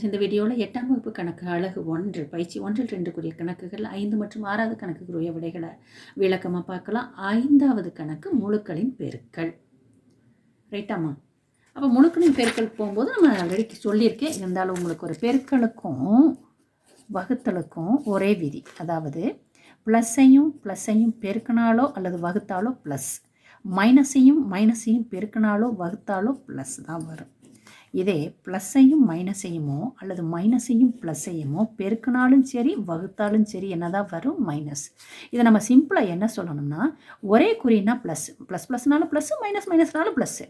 இந்த வீடியோவில் 8ஆம் வகுப்பு கணக்கு அழகு 1 பயிற்சி 1 2 கணக்குகள் 5 மற்றும் 6வது கணக்குக்குரிய விடைகளை விளக்கமாக பார்க்கலாம். 5வது கணக்கு முழுக்களின் பெருக்கல். ரைட்டாமா? அப்போ முழுக்களின் பெருக்கல் போகும்போது நம்ம ஆல்ரெடி சொல்லியிருக்கேன். இருந்தாலும் உங்களுக்கு ஒரு பெருக்கலுக்கும் வகுத்தலுக்கும் ஒரே விதி. அதாவது ப்ளஸ்ஸையும் பெருக்கினாலோ அல்லது வகுத்தாலோ ப்ளஸ், மைனஸையும் பெருக்கினாலோ வகுத்தாலோ ப்ளஸ் தான் வரும். இதே ப்ளஸ்ஸையும் மைனஸையுமோ அல்லது மைனஸையும் ப்ளஸ்ஸையுமோ பெருக்கினாலும் சரி வகுத்தாலும் சரி என்னதான் வரும்? மைனஸ். இதை நம்ம சிம்பிளாக என்ன சொல்லணும்னா, ஒரே குறினா ப்ளஸ்னாலும் ப்ளஸ்ஸு, மைனஸ்னாலும் ப்ளஸ்ஸு,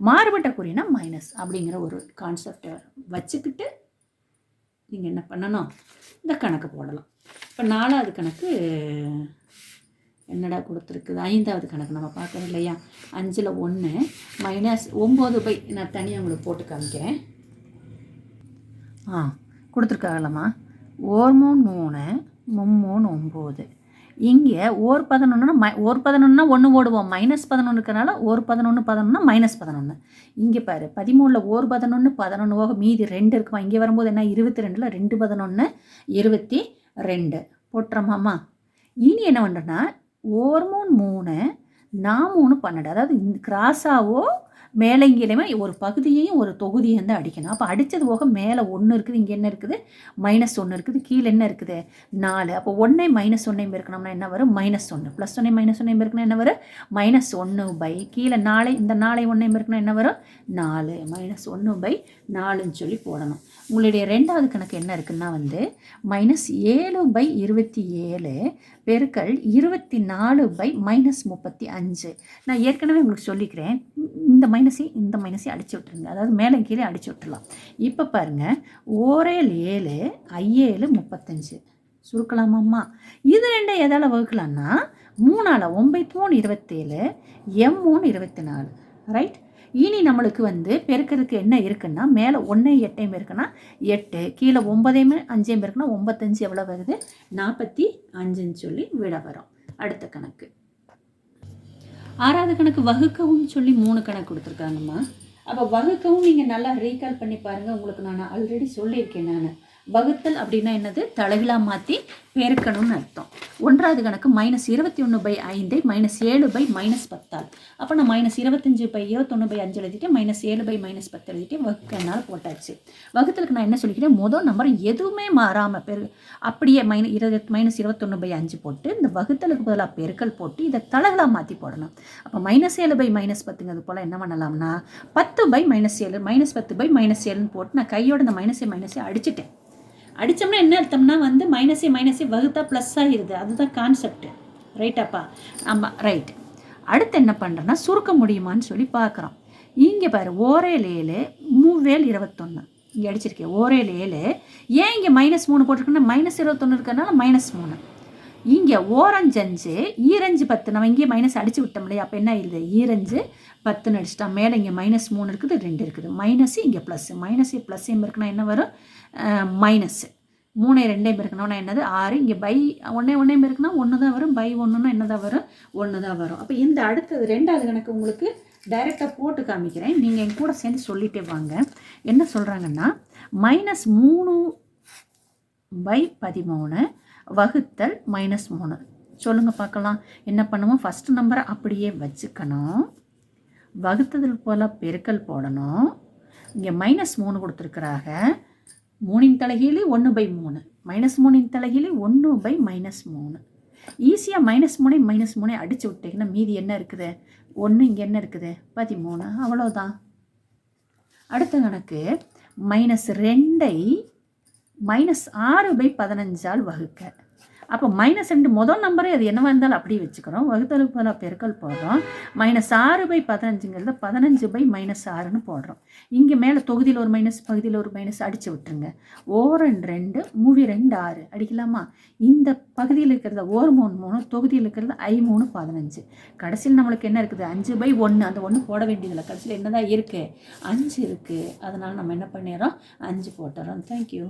மாறுபட்ட குறினா மைனஸ் அப்படிங்கிற ஒரு கான்செப்டை வச்சுக்கிட்டு நீங்கள் என்ன பண்ணணும், இந்த கணக்கு போடலாம். இப்போ 4வது கணக்கு என்னடா கொடுத்துருக்குது? 5வது கணக்கு நம்ம பார்க்குறோம் இல்லையா? 5ல் 1 -9 நான் தனியாக உங்களுக்கு போட்டு காமிக்கிறேன். கொடுத்துருக்காங்களம்மா. 1 3 3 9. இங்கே ஓர் 11னா 1 ஓடுவோம். -11 இருக்கிறனால ஓர் 11 -11. இங்கே பாரு 13ல் ஓர் 11 போக மீதி 2 இருக்குமா. இங்கே வரும்போது என்ன? 22ல் 2 11 22 போட்டுறோமாம்மா. இனி என்ன பண்ணுறேன்னா, ஓர் 3 நான் 3 12. அதாவது இந்த கிராஸாவோ மேலேங்கிலையுமே ஒரு பகுதியையும் ஒரு தொகுதியும் தான் அடிக்கணும். அப்போ அடித்தது போக மேலே 1 இருக்குது, இங்கே என்ன இருக்குது? -1 இருக்குது, கீழே என்ன இருக்குது? 4. அப்போ 1 -1 பெருக்கணும்னா என்ன வரும்? -1. +1 -1 பெருக்கணும் என்ன வரும்? -1 கீழே 4, இந்த 4 1 பெருக்கணும் என்ன வரும்? 4. -1/4ன்னு சொல்லி போடணும். உங்களுடைய 2வது கணக்கு என்ன இருக்குன்னா -7/27 பெருக்கல் 24 -35. நான் ஏற்கனவே உங்களுக்கு சொல்லிக்கிறேன், இந்த மைனஸையும் அடிச்சு விட்டுருங்க. அதாவது மேலே கீழே அடிச்சு விட்டுடலாம். இப்போ பாருங்கள், 1 7 5 35 சுருக்கலாமாம்மா. இது 2 எதால் வகுக்கலாம்னா 3ஆல் 9 3 27 m3 24. ரைட். இனி நம்மளுக்கு பெருக்கிறதுக்கு என்ன இருக்குன்னா, மேலே 1 8 இருக்குன்னா 8, கீழே 9 5 இருக்குன்னா 95 எவ்வளோ வருது? 45ன்னு சொல்லி விட வரும். அடுத்த கணக்கு 6வது கணக்கு வகுக்கவும் சொல்லி 3 கணக்கு கொடுத்துருக்காங்கம்மா. அப்போ வகுக்கவும் நீங்கள் நல்லா ரீகால் பண்ணி பாருங்கள். உங்களுக்கு நான் ஆல்ரெடி சொல்லியிருக்கேன். நான் வகுத்தல் அப்படின்னா என்னது? தலைகளாக மாற்றி பெருக்கணும்னு அர்த்தம். 1வது கணக்கு -21/5 -7/-10. அப்போ நான் -25/21/5 எழுதிட்டு -7/-10 எழுதிட்டு வகுக்கனால போட்டாச்சு. வகுத்தலுக்கு நான் என்ன சொல்லிக்கிறேன்? முதல் நம்பர் எதுவுமே மாறாமல் அப்படியே -21/5 போட்டு இந்த வகுத்தலுக்கு பதிலாக பெருக்கல் போட்டு இதை தலைகளாக மாற்றி போடணும். அப்போ -7/-10ங்கிறது போல் என்ன பண்ணலாம்னா 10/-7 -10/-7ன்னு போட்டு நான் கையோட இந்த மைனஸை அடிச்சிட்டேன். அடித்தோம்னா என்ன அர்த்தம்னா மைனஸை வகுத்தா ப்ளஸ் ஆகிடுது. அதுதான் கான்செப்ட். ரைட்டாப்பா? ஆமாம், ரைட். அடுத்து என்ன பண்ணுறேன்னா, சுருக்க முடியுமான்னு சொல்லி பார்க்குறோம். இங்கே பாரு, 1 7 3 21 இங்கே அடிச்சிருக்கேன். 1 7 ஏன் இங்கே -3 போட்டிருக்கேன்னா -21 இருக்கிறதுனால -3. இங்கே 1 5 2 10 நம்ம இங்கே மைனஸ் அடித்து விட்டோம் இல்லையா? அப்போ என்ன ஆயிடுது? 2 10ன்னு அடிச்சிட்டா. மேலே இங்கே -3 இருக்குது, 2 இருக்குது, மைனஸு இங்கே ப்ளஸ். +M இருக்குன்னா என்ன வரும்? -3 2 இருக்குன்னா என்னது? 6. இங்கே பை 1 இருக்குன்னா 1 தான் வரும். பை 1ன்னா என்ன தான் வரும்? 1 தான் வரும். அப்போ இந்த அடுத்தது 2வது கணக்கு உங்களுக்கு டைரெக்டாக போட்டு காமிக்கிறேன். நீங்கள் என் கூட சேர்ந்து சொல்லிட்டே வாங்க. என்ன சொல்கிறாங்கன்னா, -3/13 வகுத்தல் -3. சொல்லுங்கள் பார்க்கலாம். என்ன பண்ணுவோம்? ஃபஸ்ட்டு நம்பரை அப்படியே வச்சுக்கணும். வகுத்ததில் போல் பெருக்கல் போடணும். இங்கே -3 கொடுத்துருக்குறாங்க. 3ன் தலைகீழி 1/3, -3ன் தலைகீழி 1/-3. ஈஸியாக -3 அடித்து விட்டிங்கன்னா மீதி என்ன இருக்குது? 1. இங்கே என்ன இருக்குது? 13. அவ்வளோதான். அடுத்த கணக்கு -2ஐ -6/15 வகுக்க. அப்போ -2 முதல் நம்பரே அது என்னவாக இருந்தாலும் அப்படியே வச்சுக்கிறோம். வகுத்தலுக்கு போல பெருக்கல் போடுறோம். -6/15ங்கிறத 15/-6ன்னு போடுறோம். இங்கே மேலே தொகுதியில் ஒரு மைனஸ் பகுதியில் ஒரு மைனஸ் அடித்து விட்டுருங்க. 1 2 3 2 6 அடிக்கலாமா? இந்த பகுதியில் இருக்கிறத 1 3 3, தொகுதியில் இருக்கிறது I3 15. கடைசியில் நம்மளுக்கு என்ன இருக்குது? 5/1. அந்த 1 போட வேண்டியதில்லை. கடைசியில் என்ன தான் இருக்குது? 5 இருக்குது. அதனால் நம்ம என்ன பண்ணிடுறோம்? 5 போட்டுறோம். தேங்க்யூ.